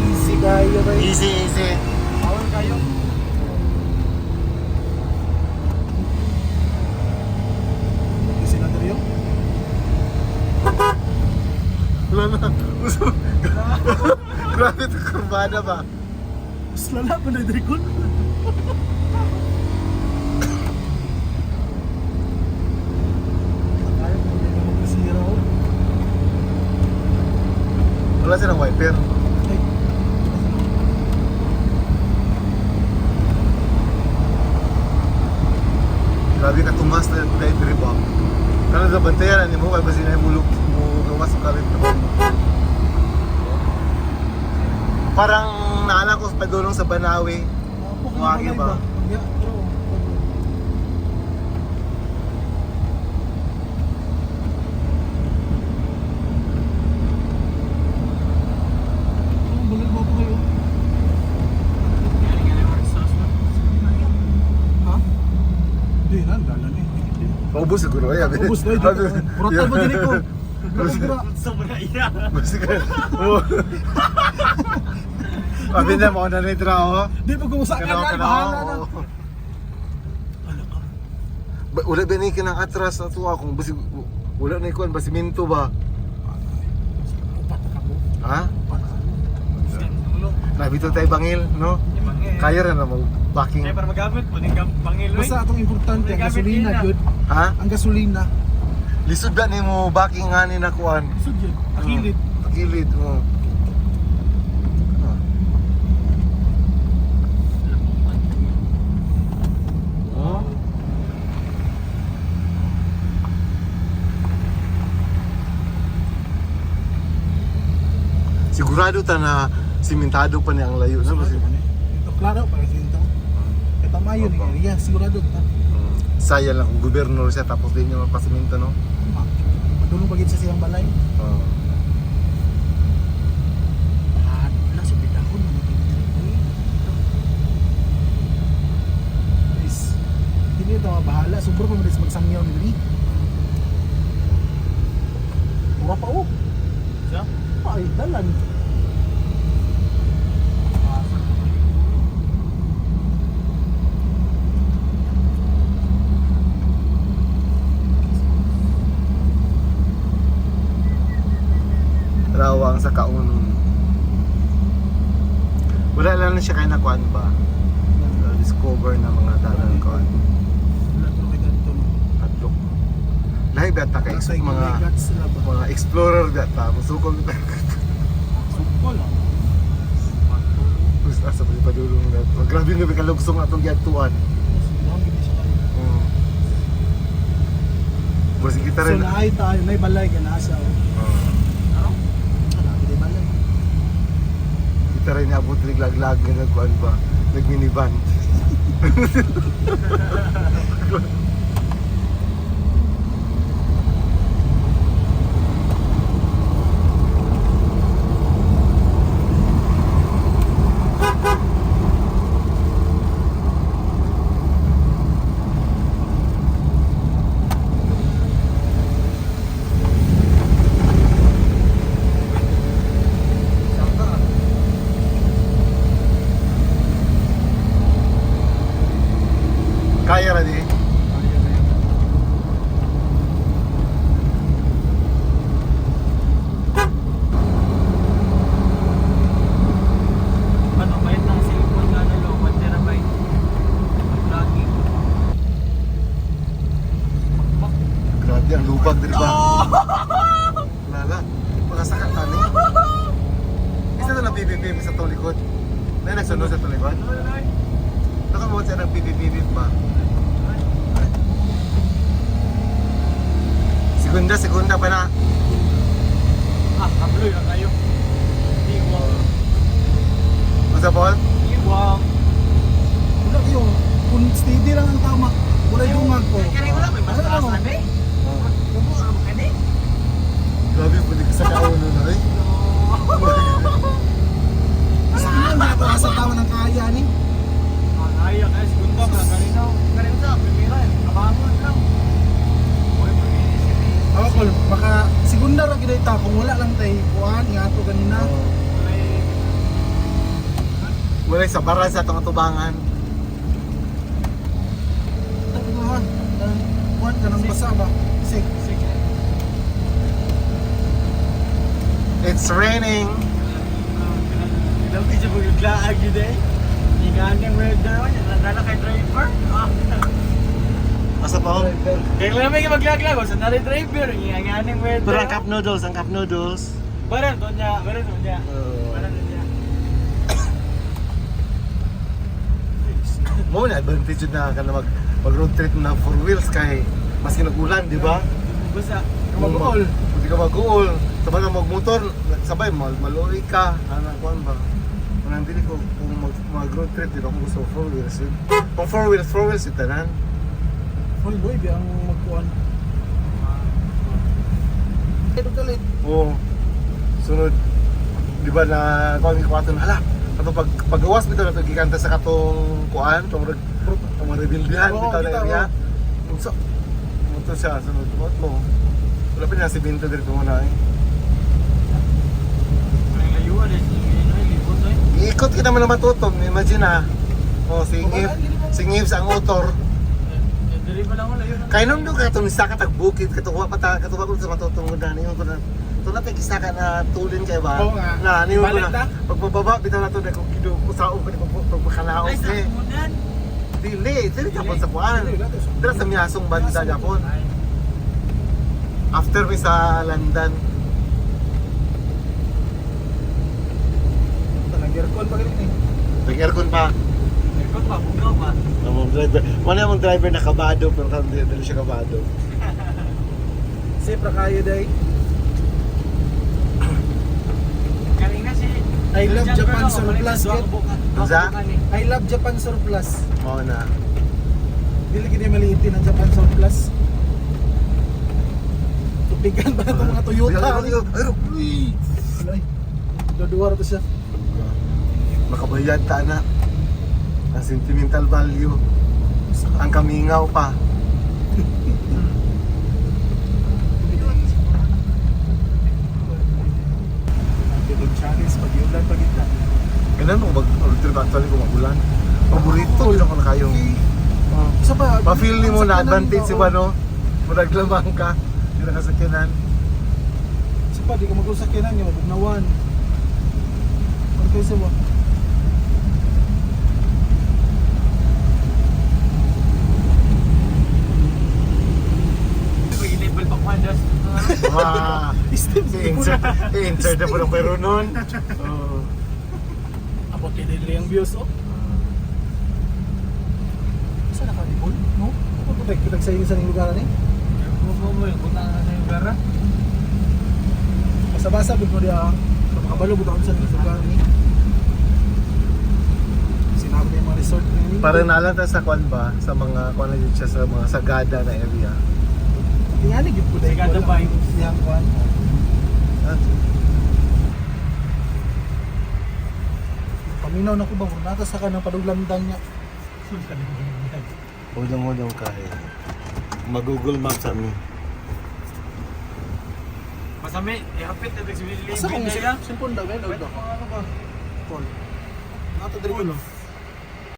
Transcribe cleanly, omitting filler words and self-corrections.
Easy kayo ba? Easy. Power kayo. Easy na rin yun. Wala na. Grabe ito kurbada ba? Mas lala pa na rin ko. Ayaw mo na yung magkasira ko. Wala silang wiper. Ay. Grabe ka tumas na dahil drip up. Kano na bantayan ni mo kay basi na mulog mo gawas sa kalit mo. Parang naala ko pa dulong sa Banawi. Buhangin ba? Yeah, pero balik mo po kayo. Ha? Hindi, nandalan eh. Paubos siguro ay. Ubus na ito. Purata mo din ko. Sobra iya. Basi ka. Abi na mo na nitra oh. Di pa kung saan ka na, bahala na. Wala ba ni kinang atras na tuwa kung basi wala na ikuan basi minto ba? Upat na ka po. Ha? Upat na ka po. Nabito tayo bangil, no? Kaya rin na mo backing. Kaya para magamit mo din pangil. Basta atong importante, ang gasolina, yun. Ha? Ang gasolina. Lisod ba ni mo backing nga ni nakuan? Sud yun. Akilid. Akilid mo. Oh. Sigurado ta na simentado pa niya ang layo na Sigurado basi. pa ni. Ito, klaro, para sa ito. Ito mayo ni area, sigurado ta. Sayang lang kung gobernador siya tapos din niya magpasimento, no? Madulong pagit sa siyang balay. Oo. Wala sa bidahon. Guys, hindi ito mabahala. Sobra pa malis magsangyaw ni Lee. Mura pa oh. Siya? Ay, dalan. Rawang sa kaun. Wala lang na siya kaya nakuan ba? Discover na mga dalang kuan. Wala ko kay ganito. Tatlok. Lahi bata kay mga explorer bata. Musukol bata. Sukol ah. Gusto asa pa padulong na. Grabe na bikalugsong atong giyatuan. Bidahon gid siya kayo. Basi kita So rin. naay tayo, may balay ka na asa. Hanapin din balay. Kita rin abot liglag-lag nga nagkuan ba? Nag-minivan. Kaya ra di. Ano ba yung nasa cellphone nga na low 1 terabyte? Lagi. Grabe ang lubag diri ba? Lala, mga saka tani. Isa na PPP sa tong likod. Na nagsunod sa tong likod. Nakamot siya ng PPP ba? Segunda pa na. Kabloy lang kayo. Iwang. Masa Paul? Iwang. Wala yung kung steady lang ang tama. Wala yung mag ko. Kaya wala may Ano lang, basta-basta eh. Kubo ang kani. Grabe po di ka sa kaon na rin. Mula sa baran sa itong atubangan. Ito naman. Kuwan ka ng basa ba? Sig. It's raining. Ilang medyo magaglaag yun eh. Hindi nga nang weather naman, nandala kay driver. Asa pa ho? Kaya lang may maglaglag, o saan na rin driver, hindi nga nang weather. Pero ang cup noodles. Baran doon niya, baran doon niya. Baran doon niya. Mo na advantage yun na ka na mag road trip na 4 wheels kay mas kinukulan, di ba? Basta, Mag-uol. Hindi ka mag-uol. Sabay na mag-motor, sabay maluoy ka. Ano kuan ba? Kung hindi ko kung mag-road trip, di ba kung gusto 4 wheels yun. Kung 4 wheels yun tanan. Hoy, boy, biyang magkuhan. Ito kalit. Oo. Sunod, di ba na kuan ni kuwaton, hala, katong paggawas bitaw na gikanta sa katong kuan, tong rebildihan Oo, bitaw na kita, area. So, muto siya sunod mo. Wala pa na si Binto dito muna eh. may layuan eh, libot eh. Iikot kita naman na matutong, imagine ha. Oh, singip sa ang motor. Dili pa lang ako layuan. Kaya nung doon ka itong isa ka tagbukid, katuwa ko sa matutong na niyo ko na. Ito natin isa ka na tulin kayo ba? Oo nga. Na, niyo ko Balik na. ta? Pagbababa, bitaw na ito na kung kido ko sa uko, pagmakalaok Ay, sa eh. kumundan. Dili Japon sa kuan. Dili sa miyasong banda Japon. After mi sa London. Nag-aircon pa ganun eh. Nag-aircon pa. Ikot pa, bugaw pa. Ang driver. Wala yung driver na kabado pero dili siya kabado. Safe ra kayo day. Kanina si... I love Japan surplus kit. Unsa? I love Japan surplus. Mao na. Dili gini maliitin ang Japan surplus. Tupigan ba itong mga Toyota? Ay, Ay, doduwar to siya. makabayad ta na. Ang sentimental value. Ang kamingaw pa. Ang challenge pag yulan pag ita. Ganun mo road trip actually kung magulan. Paborito yun ako na kayo. Isa pa, Ma-feel ni mo na sakyanan, advantage si oo. Bano. Muraglamang ka. Hindi na kasakyanan. Isa pa, di ka magkusakinan niya, mabugnawan. Ano kayo sa ba? Pag-enable pa kwandas. Wow. I-insert na po ng pero nun. Oh. Abot kay Dili ang views, oh. Saan nakalipol? No? Ako kitag sa inyo sa lugar ni. Mo, punta na sa yung gara. Basa-basa bud mo dia. Makabalo bud ako sa lugar ni. Sinabi niya yung mga resort ni. Parang naalala sa kwan ba? Sa mga kwan na yun siya sa mga sagada na area. Tingani gid ko dai. Sagada vibes. Yang kwan. Ah, Paminaw na ko ba nata sa kanang paduglandan niya. Udang-udang kay. Mag-Google Maps sa amin. Masami, ihapit na tagsibili. Asa kung cellphone daw gani? Ano ba? Call. Nato diri ko no.